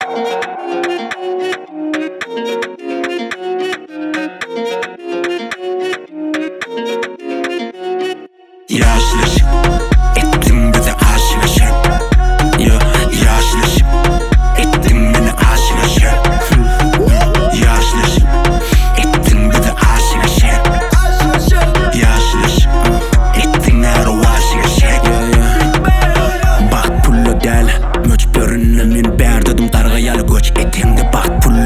Ýaşyl eşik, etdiň bizi aşyk eşek. Ýaşyl eşik, etdiň meni aşyk eşek. Ýaşyl eşik, etdiň bizi aşyk eşek. Ýaşyl eşik, etdiň ero aşyk eşek. Bagt pulda del, möçberinde men bärdedim garga ýaly göç. Edeňde bagt pulda